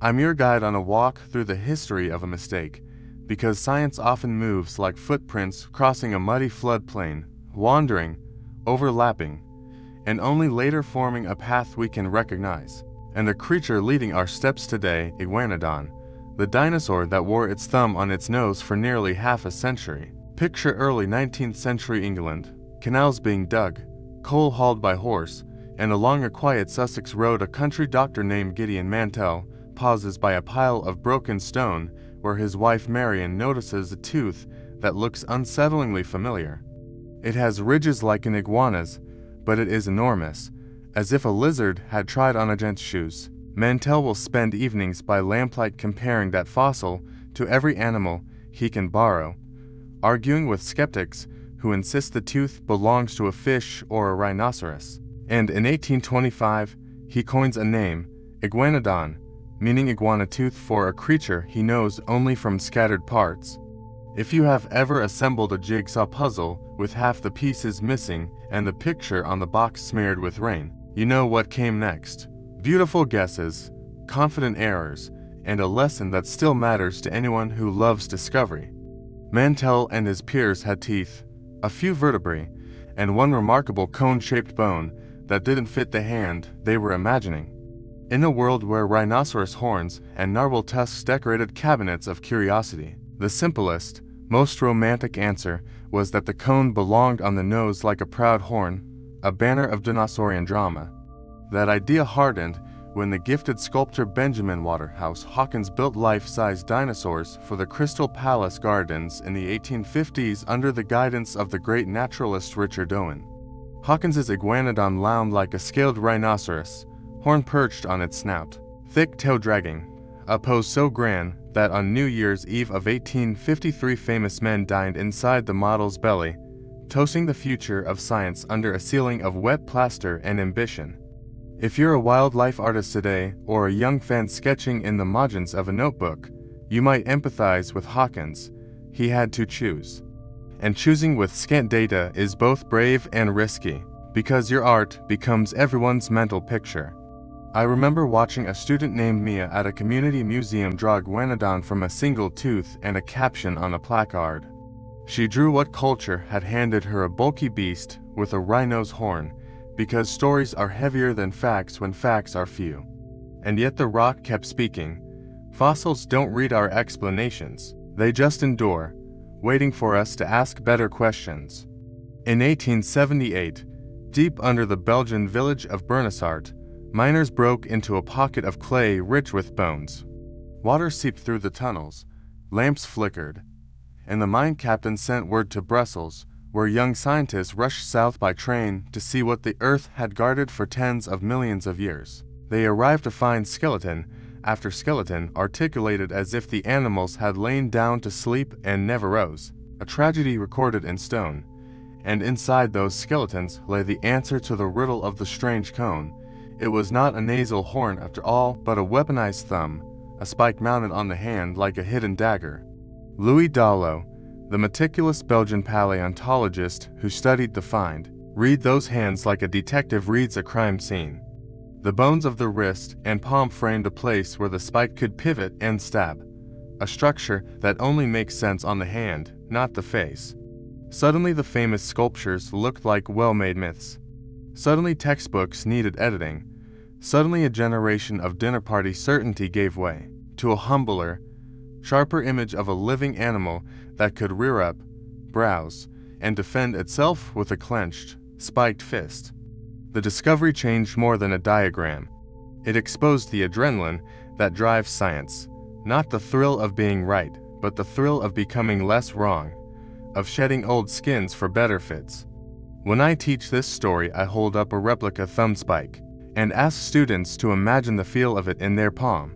I'm your guide on a walk through the history of a mistake, because science often moves like footprints crossing a muddy floodplain, wandering, overlapping, and only later forming a path we can recognize. And the creature leading our steps today, Iguanodon, the dinosaur that wore its thumb on its nose for nearly half a century. Picture early 19th century England, canals being dug, coal hauled by horse, and along a quiet Sussex road a country doctor named Gideon Mantell pauses by a pile of broken stone where his wife Marion notices a tooth that looks unsettlingly familiar. It has ridges like an iguana's, but it is enormous, as if a lizard had tried on a gent's shoes. Mantell will spend evenings by lamplight comparing that fossil to every animal he can borrow, arguing with skeptics who insist the tooth belongs to a fish or a rhinoceros. And in 1825, he coins a name, Iguanodon, meaning iguana tooth for a creature he knows only from scattered parts. If you have ever assembled a jigsaw puzzle with half the pieces missing and the picture on the box smeared with rain, you know what came next. Beautiful guesses, confident errors, and a lesson that still matters to anyone who loves discovery. Mantell and his peers had teeth, a few vertebrae, and one remarkable cone-shaped bone that didn't fit the hand they were imagining. In a world where rhinoceros horns and narwhal tusks decorated cabinets of curiosity, the simplest, most romantic answer was that the cone belonged on the nose like a proud horn, a banner of dinosaurian drama. That idea hardened when the gifted sculptor Benjamin Waterhouse Hawkins built life-size dinosaurs for the Crystal Palace Gardens in the 1850s under the guidance of the great naturalist Richard Owen. Hawkins's Iguanodon lounged like a scaled rhinoceros, horn perched on its snout, thick tail dragging, a pose so grand that on New Year's Eve of 1853 famous men dined inside the model's belly, toasting the future of science under a ceiling of wet plaster and ambition. If you're a wildlife artist today or a young fan sketching in the margins of a notebook, you might empathize with Hawkins. He had to choose. And choosing with scant data is both brave and risky, because your art becomes everyone's mental picture. I remember watching a student named Mia at a community museum draw Iguanodon from a single tooth and a caption on a placard. She drew what culture had handed her a bulky beast with a rhino's horn, because stories are heavier than facts when facts are few. And yet the rock kept speaking. Fossils don't read our explanations, they just endure, waiting for us to ask better questions. In 1878, deep under the Belgian village of Bernissart, miners broke into a pocket of clay rich with bones. Water seeped through the tunnels, lamps flickered, and the mine captain sent word to Brussels, where young scientists rushed south by train to see what the Earth had guarded for tens of millions of years. They arrived to find skeleton after skeleton articulated as if the animals had lain down to sleep and never rose, a tragedy recorded in stone. And inside those skeletons lay the answer to the riddle of the strange cone. It was not a nasal horn after all, but a weaponized thumb, a spike mounted on the hand like a hidden dagger. Louis Dallo, the meticulous Belgian paleontologist who studied the find, read those hands like a detective reads a crime scene. The bones of the wrist and palm framed a place where the spike could pivot and stab, a structure that only makes sense on the hand, not the face. Suddenly the famous sculptures looked like well-made myths. Suddenly textbooks needed editing. Suddenly a generation of dinner party certainty gave way to a humbler, sharper image of a living animal that could rear up, browse, and defend itself with a clenched, spiked fist. The discovery changed more than a diagram. It exposed the adrenaline that drives science, not the thrill of being right, but the thrill of becoming less wrong, of shedding old skins for better fits. When I teach this story, I hold up a replica thumb spike and ask students to imagine the feel of it in their palm.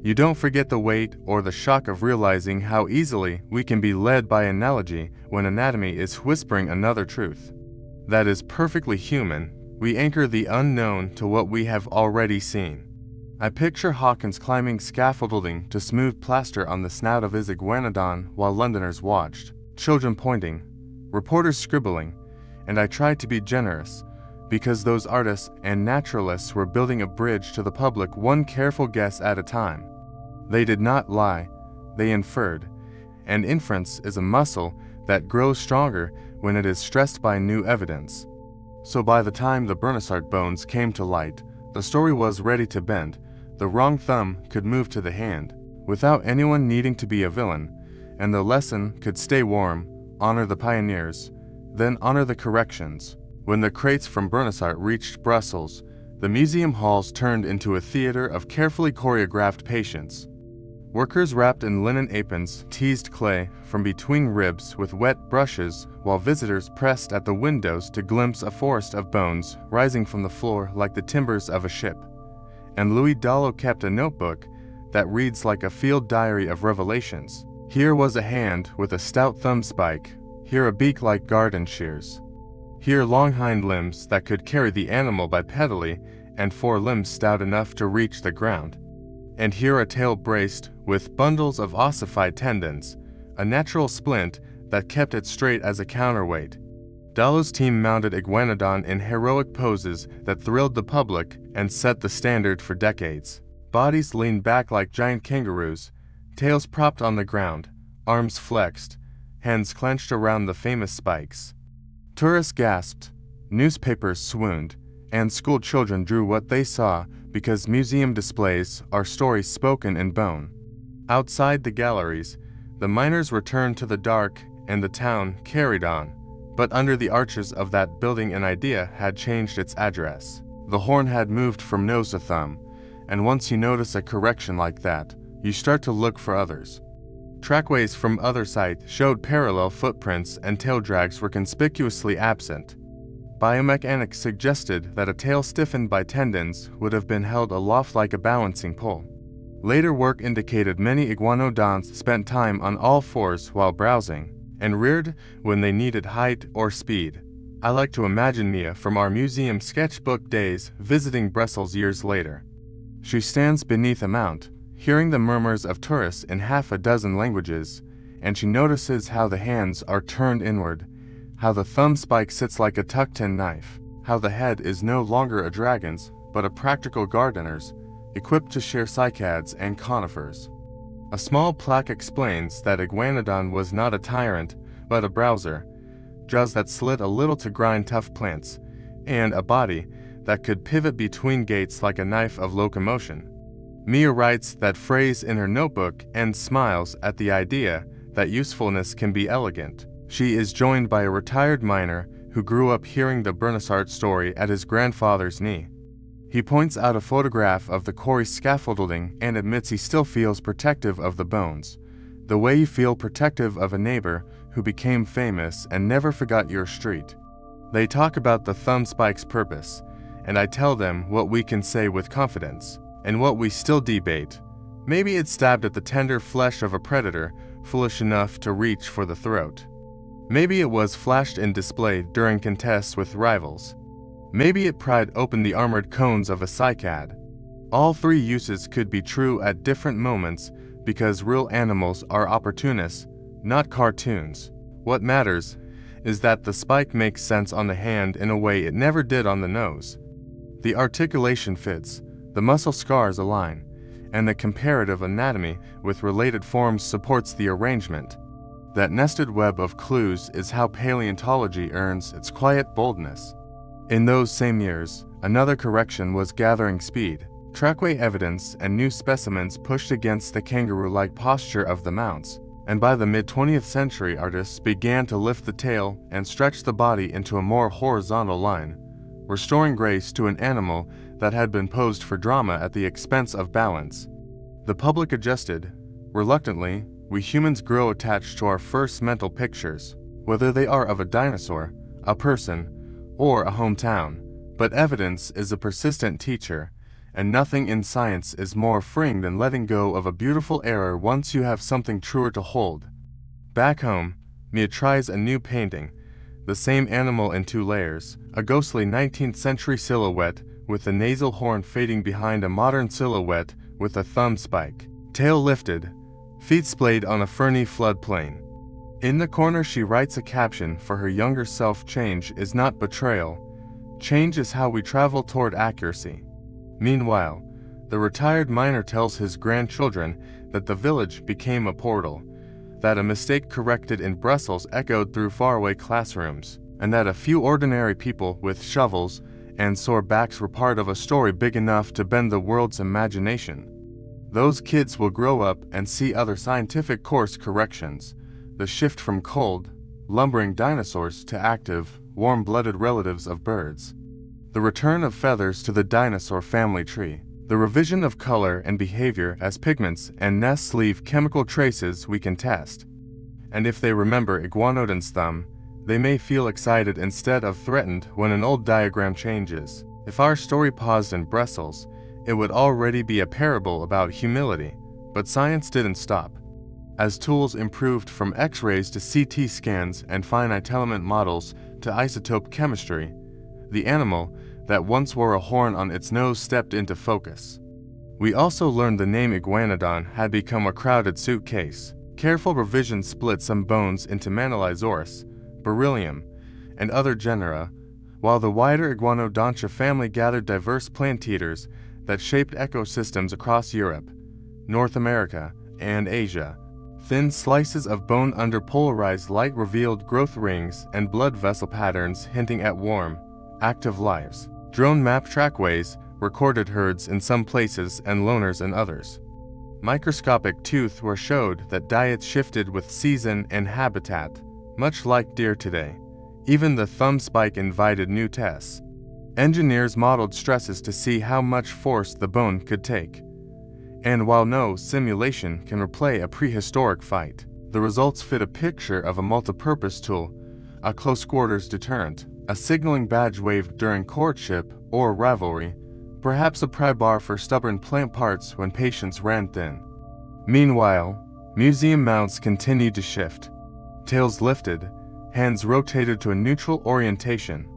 You don't forget the weight or the shock of realizing how easily we can be led by analogy when anatomy is whispering another truth. That is perfectly human. We anchor the unknown to what we have already seen. I picture Hawkins climbing scaffolding to smooth plaster on the snout of his Iguanodon while Londoners watched, children pointing, reporters scribbling, and I tried to be generous, because those artists and naturalists were building a bridge to the public one careful guess at a time. They did not lie, they inferred, and inference is a muscle that grows stronger when it is stressed by new evidence. So by the time the Bernissart bones came to light, the story was ready to bend. The wrong thumb could move to the hand, without anyone needing to be a villain, and the lesson could stay warm: honor the pioneers, then honor the corrections. When the crates from Bernissart reached Brussels, the museum halls turned into a theater of carefully choreographed patience. Workers wrapped in linen aprons teased clay from between ribs with wet brushes, while visitors pressed at the windows to glimpse a forest of bones rising from the floor like the timbers of a ship. And Louis Dallo kept a notebook that reads like a field diary of revelations. Here was a hand with a stout thumb spike, here a beak like garden shears, here long hind limbs that could carry the animal bipedally and four limbs stout enough to reach the ground, and here a tail braced with bundles of ossified tendons, a natural splint that kept it straight as a counterweight. Dallo's team mounted Iguanodon in heroic poses that thrilled the public and set the standard for decades. Bodies leaned back like giant kangaroos, tails propped on the ground, arms flexed, hands clenched around the famous spikes. Tourists gasped, newspapers swooned, and school children drew what they saw because museum displays are stories spoken in bone. Outside the galleries, the miners returned to the dark and the town carried on. But under the arches of that building an idea had changed its address. The horn had moved from nose to thumb, and once you notice a correction like that, you start to look for others. Trackways from other sites showed parallel footprints and tail drags were conspicuously absent. Biomechanics suggested that a tail stiffened by tendons would have been held aloft like a balancing pole. Later work indicated many iguanodons spent time on all fours while browsing, and reared when they needed height or speed. I like to imagine Mia from our museum sketchbook days visiting Brussels years later. She stands beneath a mount, hearing the murmurs of tourists in half a dozen languages, and she notices how the hands are turned inward, how the thumb spike sits like a tucked-in knife, how the head is no longer a dragon's, but a practical gardener's, equipped to shear cycads and conifers. A small plaque explains that Iguanodon was not a tyrant, but a browser, jaws that slid a little to grind tough plants, and a body that could pivot between gaits like a knife of locomotion. Mia writes that phrase in her notebook and smiles at the idea that usefulness can be elegant. She is joined by a retired miner who grew up hearing the Bernissart story at his grandfather's knee. He points out a photograph of the quarry scaffolding and admits he still feels protective of the bones, the way you feel protective of a neighbor who became famous and never forgot your street. They talk about the thumb spike's purpose, and I tell them what we can say with confidence, and what we still debate. Maybe it stabbed at the tender flesh of a predator foolish enough to reach for the throat. Maybe it was flashed in display during contests with rivals. Maybe it pried open the armored cones of a cycad. All three uses could be true at different moments because real animals are opportunists, not cartoons. What matters is that the spike makes sense on the hand in a way it never did on the nose. The articulation fits, the muscle scars align, and the comparative anatomy with related forms supports the arrangement. That nested web of clues is how paleontology earns its quiet boldness. In those same years, another correction was gathering speed. Trackway evidence and new specimens pushed against the kangaroo-like posture of the mounts, and by the mid-20th century artists began to lift the tail and stretch the body into a more horizontal line, restoring grace to an animal that had been posed for drama at the expense of balance. The public adjusted. Reluctantly, we humans grow attached to our first mental pictures, whether they are of a dinosaur, a person, or a hometown. But evidence is a persistent teacher, and nothing in science is more freeing than letting go of a beautiful error once you have something truer to hold. Back home, Mia tries a new painting, the same animal in two layers, a ghostly 19th century silhouette with the nasal horn fading behind a modern silhouette with a thumb spike, tail lifted, feet splayed on a ferny floodplain. In the corner she writes a caption for her younger self: change is not betrayal, change is how we travel toward accuracy. Meanwhile, The retired miner tells his grandchildren that the village became a portal, that a mistake corrected in Brussels echoed through faraway classrooms, and that a few ordinary people with shovels and sore backs were part of a story big enough to bend the world's imagination. Those kids will grow up and see other scientific course corrections, the shift from cold, lumbering dinosaurs to active, warm-blooded relatives of birds, the return of feathers to the dinosaur family tree, the revision of color and behavior as pigments and nests leave chemical traces we can test. And if they remember Iguanodon's thumb, they may feel excited instead of threatened when an old diagram changes. If our story paused in Brussels, it would already be a parable about humility, but science didn't stop. As tools improved from X-rays to CT scans and finite element models to isotope chemistry, the animal that once wore a horn on its nose stepped into focus. We also learned the name Iguanodon had become a crowded suitcase. Careful revision split some bones into Manalisaurus, beryllium, and other genera, while the wider Iguanodontia family gathered diverse plant eaters that shaped ecosystems across Europe, North America, and Asia. Thin slices of bone under polarized light revealed growth rings and blood vessel patterns hinting at warm, active lives. Drone map trackways recorded herds in some places and loners in others. Microscopic tooth were showed that diets shifted with season and habitat, much like deer today. Even the thumb spike invited new tests. Engineers modeled stresses to see how much force the bone could take. And while no simulation can replay a prehistoric fight, the results fit a picture of a multipurpose tool, a close-quarters deterrent, a signaling badge waved during courtship or rivalry, perhaps a pry bar for stubborn plant parts when patience ran thin. Meanwhile, museum mounts continued to shift. Tails lifted, hands rotated to a neutral orientation,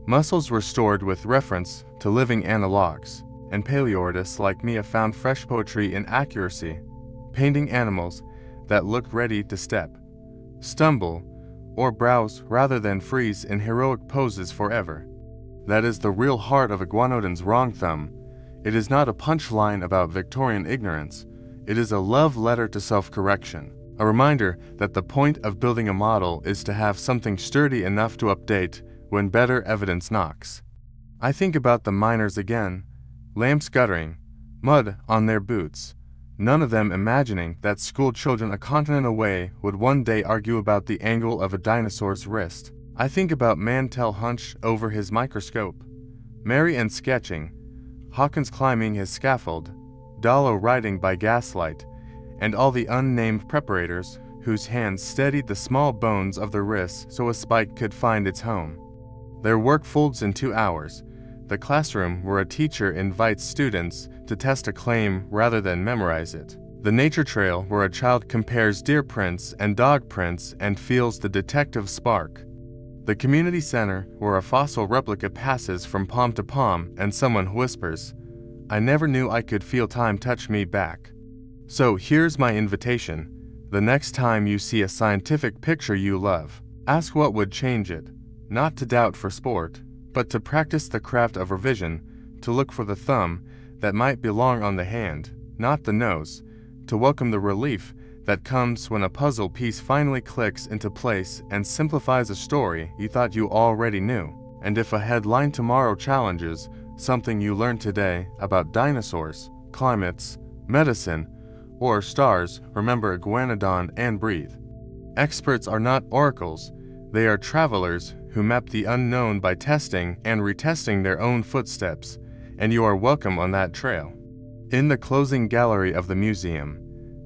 muscles restored with reference to living analogs, and paleoartists like Mia found fresh poetry in accuracy, painting animals that looked ready to step, stumble, or browse rather than freeze in heroic poses forever. That is the real heart of Iguanodon's wrong thumb. It is not a punchline about Victorian ignorance. It is a love letter to self-correction, a reminder that the point of building a model is to have something sturdy enough to update when better evidence knocks. I think about the miners again, lamps guttering, mud on their boots, none of them imagining that school children a continent away would one day argue about the angle of a dinosaur's wrist. I think about Mantell hunched over his microscope, Mary Ann sketching, Hawkins climbing his scaffold, Dallo riding by gaslight, and all the unnamed preparators whose hands steadied the small bones of their wrists so a spike could find its home. Their work folds in 2 hours, the classroom where a teacher invites students to test a claim rather than memorize it. The nature trail where a child compares deer prints and dog prints and feels the detective spark. The community center where a fossil replica passes from palm to palm and someone whispers, "I never knew I could feel time touch me back." So here's my invitation. The next time you see a scientific picture you love, ask what would change it. Not to doubt for sport, but to practice the craft of revision, to look for the thumb that might belong on the hand, not the nose, to welcome the relief that comes when a puzzle piece finally clicks into place and simplifies a story you thought you already knew. And if a headline tomorrow challenges something you learned today about dinosaurs, climates, medicine, or stars, remember Iguanodon and breathe. Experts are not oracles, they are travelers who map the unknown by testing and retesting their own footsteps, and you are welcome on that trail. In the closing gallery of the museum,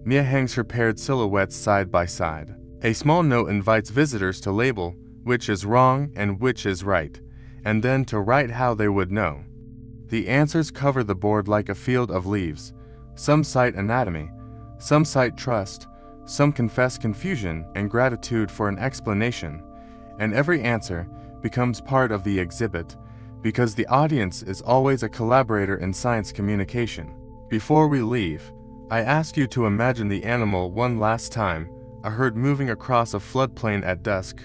Mia hangs her paired silhouettes side by side. A small note invites visitors to label which is wrong and which is right, and then to write how they would know. The answers cover the board like a field of leaves. Some cite anatomy, some cite trust, some confess confusion and gratitude for an explanation, and every answer becomes part of the exhibit, because the audience is always a collaborator in science communication. Before we leave, I ask you to imagine the animal one last time, a herd moving across a floodplain at dusk,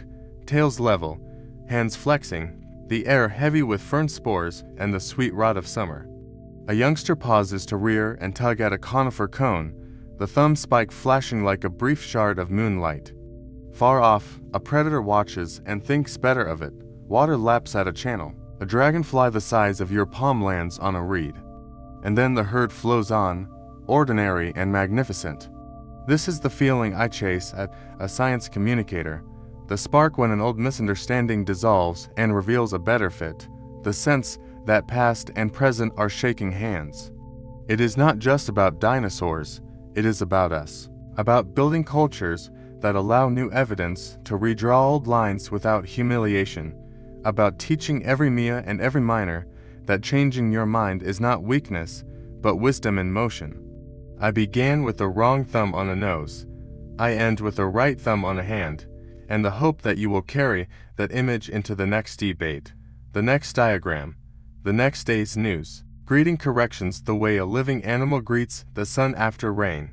tails level, hands flexing, the air heavy with fern spores and the sweet rot of summer. A youngster pauses to rear and tug at a conifer cone, the thumb spike flashing like a brief shard of moonlight. Far off, a predator watches and thinks better of it. Water laps at a channel. A dragonfly the size of your palm lands on a reed. And then the herd flows on, ordinary and magnificent. This is the feeling I chase at a science communicator. The spark when an old misunderstanding dissolves and reveals a better fit. The sense that past and present are shaking hands. It is not just about dinosaurs, it is about us. About building cultures that allow new evidence to redraw old lines without humiliation. About teaching every Mia and every minor that changing your mind is not weakness, but wisdom in motion. I began with the wrong thumb on a nose. I end with the right thumb on a hand, and the hope that you will carry that image into the next debate, the next diagram, the next day's news, greeting corrections the way a living animal greets the sun after rain,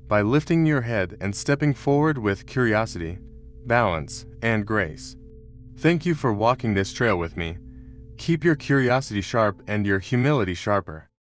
by lifting your head and stepping forward with curiosity, balance, and grace. Thank you for walking this trail with me. Keep your curiosity sharp and your humility sharper.